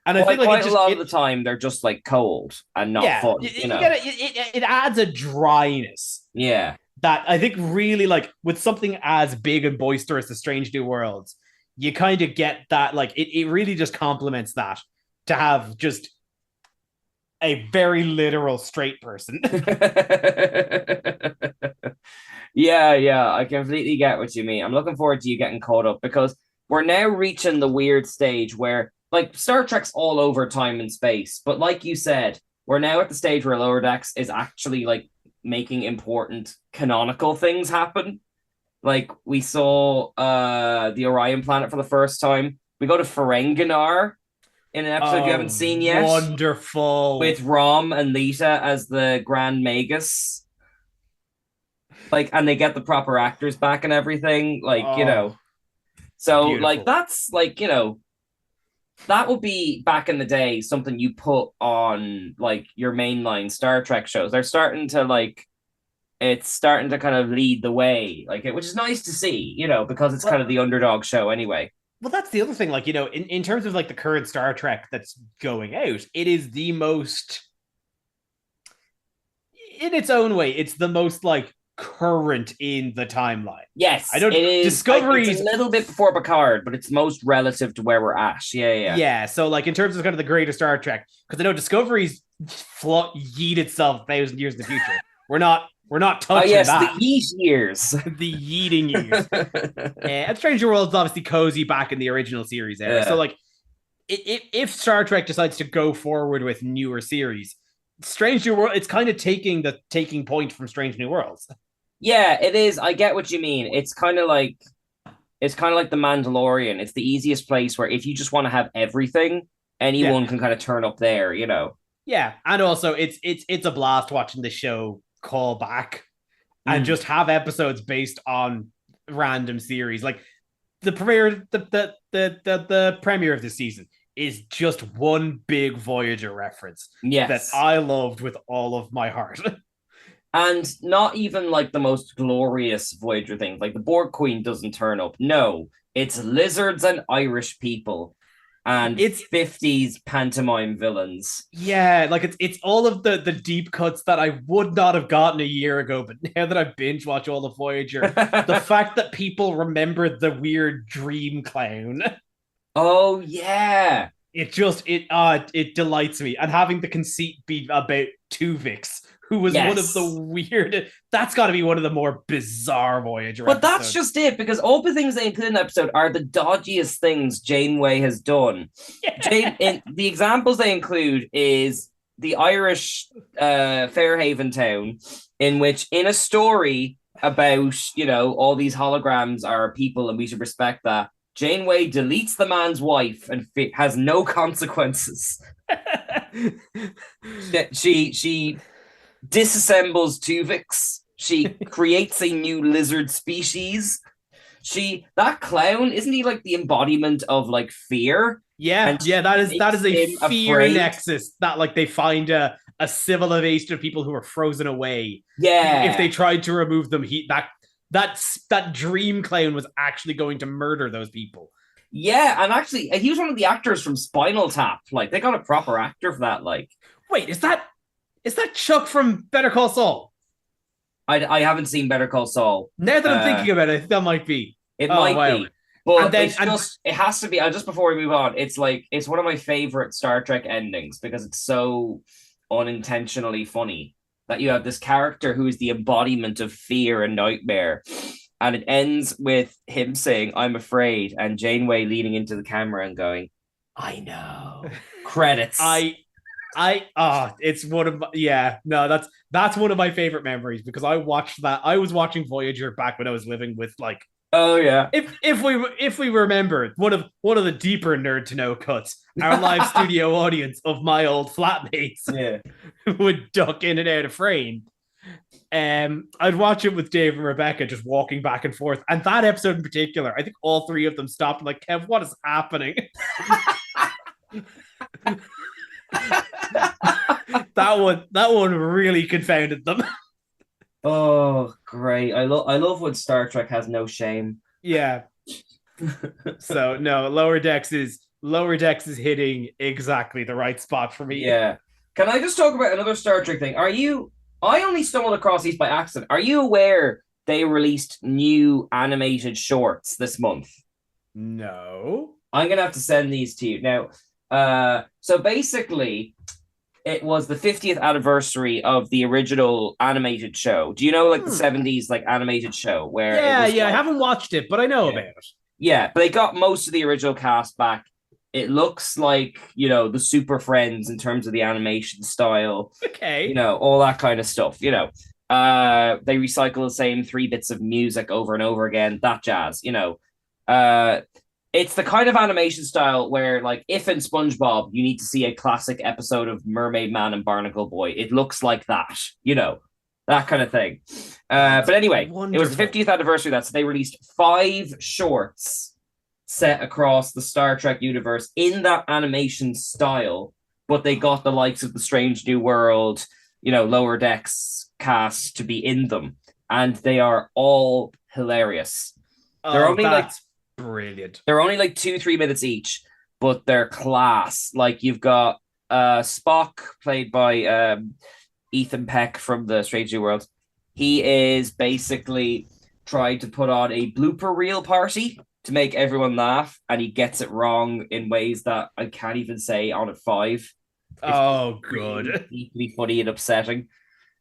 And I think quite a lot of the time they're just like cold and not fun. It adds a dryness. Yeah. That I think really, like, with something as big and boisterous as Strange New Worlds, you kind of get that, like, it really just complements that to have just a very literal straight person. Yeah, I completely get what you mean. I'm looking forward to you getting caught up because we're now reaching the weird stage where, like, Star Trek's all over time and space, but like you said, we're now at the stage where Lower Decks is actually, like, making important canonical things happen. Like, we saw the Orion planet for the first time. We go to Ferenginar in an episode you haven't seen yet. Wonderful. With Rom and Lita as the Grand Magus. Like, and they get the proper actors back and everything. Like, you know. So, beautiful. Like, that's, like, you know, that would be, back in the day, something you put on, like, your mainline Star Trek shows. They're starting to, like, it's starting to kind of lead the way, like, which is nice to see, you know, because it's kind of the underdog show anyway. Well, that's the other thing, like, you know, in terms of, like, the current Star Trek that's going out, it is the most, in its own way, it's the most, like, current in the timeline. Yes, I don't. It is. Discovery it's a little bit before Picard, but it's most relative to where we're at. Yeah. So, like, in terms of kind of the greater Star Trek, because I know Discovery's yeet itself 1,000 years in the future. We're not touching that. The yeet years, the yeeting years. And Stranger World's obviously cozy back in the original series era. So, like, if Star Trek decides to go forward with newer series, Strange New World, it's kind of taking point from Strange New Worlds. Yeah, it is. I get what you mean. It's kind of like the Mandalorian. It's the easiest place where if you just want to have everything, anyone can kind of turn up there, you know. Yeah, and also it's a blast watching the show call back and just have episodes based on random series. Like the premiere of this season is just one big Voyager reference. Yes. That I loved with all of my heart. And not even like the most glorious Voyager things. Like the Borg Queen doesn't turn up. No, it's lizards and Irish people. And it's 50s pantomime villains. Yeah, like it's all of the deep cuts that I would not have gotten a year ago, but now that I binge watch all the Voyager, the fact that people remember the weird dream clown. Oh yeah. It delights me. And having the conceit be about Tuvix, who was one of the weird. That's got to be one of the more bizarre Voyager But episodes. that's just it, because all the things they include in the episode are the dodgiest things Janeway has done. Yeah. The examples they include is the Irish Fairhaven town, in which, in a story about, you know, all these holograms are people and we should respect that, Janeway deletes the man's wife and has no consequences. She disassembles Tuvix. She creates a new lizard species. That clown, isn't he like the embodiment of like fear? Yeah, that is a fear nexus that, like, they find a civilization of people who are frozen away. Yeah, if they tried to remove them, that dream clown was actually going to murder those people. Yeah, and actually, he was one of the actors from Spinal Tap. Like, they got a proper actor for that. Like, Wait, is that Chuck from Better Call Saul? I haven't seen Better Call Saul. Now that I'm thinking about it, I think that might be. It Oh, might wow. be, but And then- it's just it has to be. Just before we move on, it's like it's one of my favorite Star Trek endings because it's so unintentionally funny that you have this character who is the embodiment of fear and nightmare, and it ends with him saying, "I'm afraid," and Janeway leaning into the camera and going, "I know." Credits. It's one of that's one of my favorite memories because I watched that. I was watching Voyager back when I was living with like. Oh yeah. If we remember one of the deeper nerd to know cuts, our live studio audience of my old flatmates would duck in and out of frame. I'd watch it with Dave and Rebecca just walking back and forth. And that episode in particular, I think all three of them stopped like, Kev, what is happening? that one really confounded them. Oh, great. I love when Star Trek has no shame. Yeah. So no, Lower Decks is hitting exactly the right spot for me. Yeah. Can I just talk about another Star Trek thing? I only stumbled across these by accident. Are you aware they released new animated shorts this month? No. I'm gonna have to send these to you. Now, so basically it was the 50th anniversary of the original animated show. Do you know like the 70s like animated show where I haven't watched it, but I know about it. Yeah, but they got most of the original cast back. It looks like, the Super Friends in terms of the animation style. Okay. All that kind of stuff, They recycle the same 3 bits of music over and over again, that jazz, It's the kind of animation style where, like, if in SpongeBob you need to see a classic episode of Mermaid Man and Barnacle Boy, it looks like that, that kind of thing. But anyway, wonderful. It was the 50th anniversary of that, so they released 5 shorts set across the Star Trek universe in that animation style, but they got the likes of the Strange New World, Lower Decks cast to be in them, and they are all hilarious. They're only brilliant. They're only like 2-3 minutes each, but they're class. Like you've got Spock played by Ethan Peck from the Strange New World. He is basically trying to put on a blooper reel party to make everyone laugh, and he gets it wrong in ways that I can't even say on a 5. Oh, good. Deeply funny and upsetting.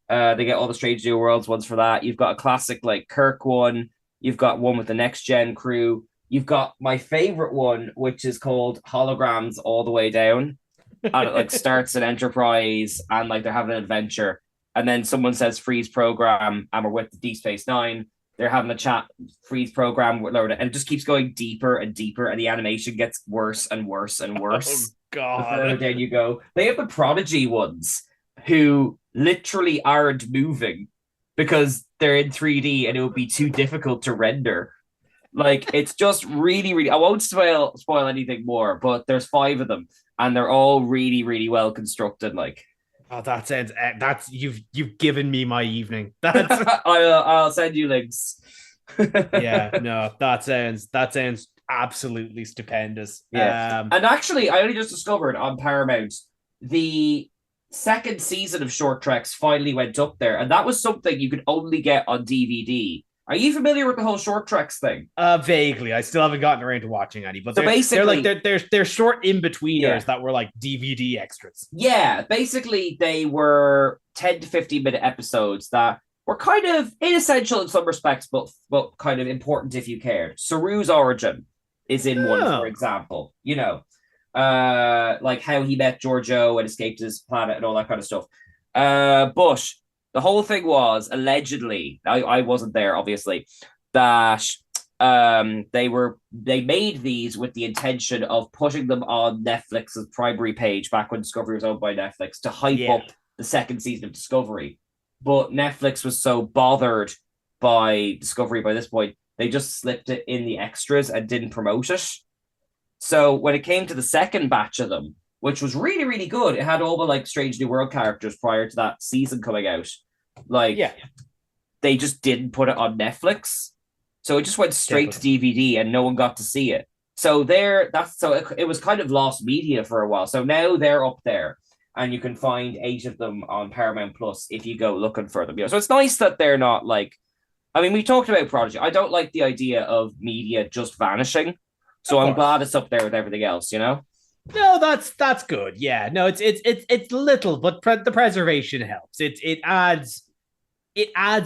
They get all the Strange New Worlds ones for that. You've got a classic like Kirk one. You've got one with the Next Gen crew. You've got my favorite one, which is called Holograms All the Way Down. And it like starts an Enterprise and like they're having an adventure. And then someone says freeze program and we're with the Deep Space Nine. They're having a chat, freeze program with Lower Decks, and it just keeps going deeper and deeper, and the animation gets worse and worse and worse. Oh, God. The further down you go. They have the Prodigy ones who literally aren't moving because they're in 3D and it would be too difficult to render. Like, it's just really, really... I won't spoil anything more, but there's 5 of them, and they're all really, really well constructed, like... Oh, that sounds... You've given me my evening. That's... I'll send you links. Yeah, no, that sounds absolutely stupendous. Yeah. And actually, I only just discovered on Paramount, the second season of Short Treks finally went up there, and that was something you could only get on DVD. Are you familiar with the whole Short Treks thing? Vaguely. I still haven't gotten around to watching any, but so they're short in-betweeners that were like DVD extras. Yeah, basically they were 10 to 15 minute episodes that were kind of inessential in some respects, but kind of important if you cared. Saru's origin is in one, for example. Like how he met Giorgio and escaped his planet and all that kind of stuff. But the whole thing was allegedly, I wasn't there, obviously, that they made these with the intention of putting them on Netflix's primary page back when Discovery was owned by Netflix to hype up the second season of Discovery. But Netflix was so bothered by Discovery by this point, they just slipped it in the extras and didn't promote it. So when it came to the second batch of them, which was really, really good, it had all the like Strange New World characters prior to that season coming out. They just didn't put it on Netflix. So it just went straight to DVD and no one got to see it. So it was kind of lost media for a while. So now they're up there, and you can find 8 of them on Paramount Plus if you go looking for them. So it's nice that they're not like, I mean, we talked about Prodigy. I don't like the idea of media just vanishing. So I'm glad it's up there with everything else, you know? No, that's good. Yeah, no, it's little, but the preservation helps. It adds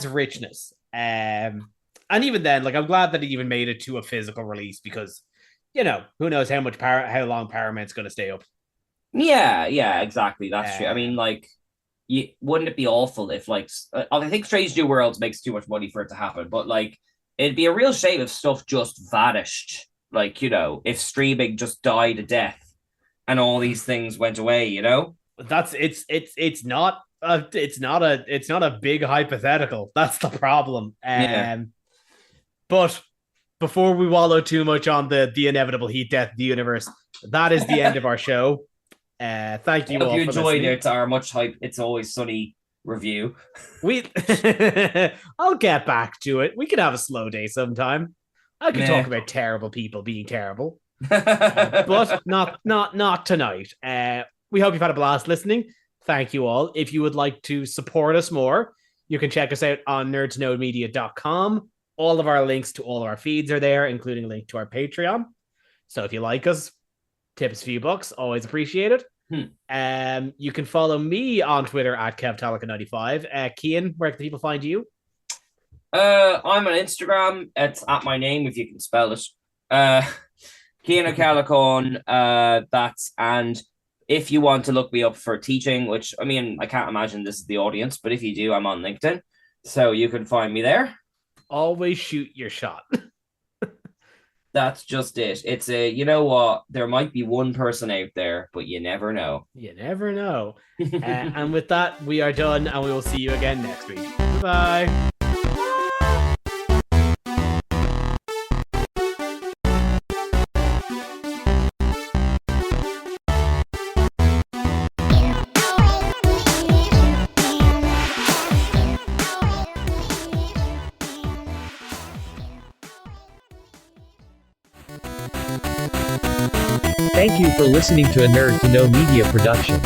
richness. And even then, like, I'm glad that it even made it to a physical release, because, you know, who knows how long Paramount's going to stay up. Yeah, exactly. That's true. I mean, like, wouldn't it be awful if, like, I think Strange New Worlds makes too much money for it to happen, but, like, it'd be a real shame if stuff just vanished. Like, you know, if streaming just died a death and all these things went away, you know? It's not a big hypothetical. That's the problem. But before we wallow too much on the inevitable heat death of the universe, that is the end of our show. Thank you all. Hope you for enjoyed listening. it. Our much hype. It's Always Sunny review. I'll get back to it. We could have a slow day sometime. I could talk about terrible people being terrible, but not tonight. We hope you've had a blast listening. Thank you all. If you would like to support us more, you can check us out on nerdtoknowmedia.com. All of our links to all of our feeds are there, including a link to our Patreon. So if you like us, tip us a few bucks. Always appreciated. You can follow me on Twitter at KevTalica95. Cian, where can people find you? I'm on Instagram. It's at my name, if you can spell it. Cian O'Callaghan. And if you want to look me up for teaching, which, I mean, I can't imagine this is the audience, but if you do, I'm on LinkedIn. So you can find me there. Always shoot your shot. That's just it. It's you know what? There might be one person out there, but you never know. You never know. And with that, we are done, and we will see you again next week. Goodbye. Thank you for listening to a Nerd to Know Media production.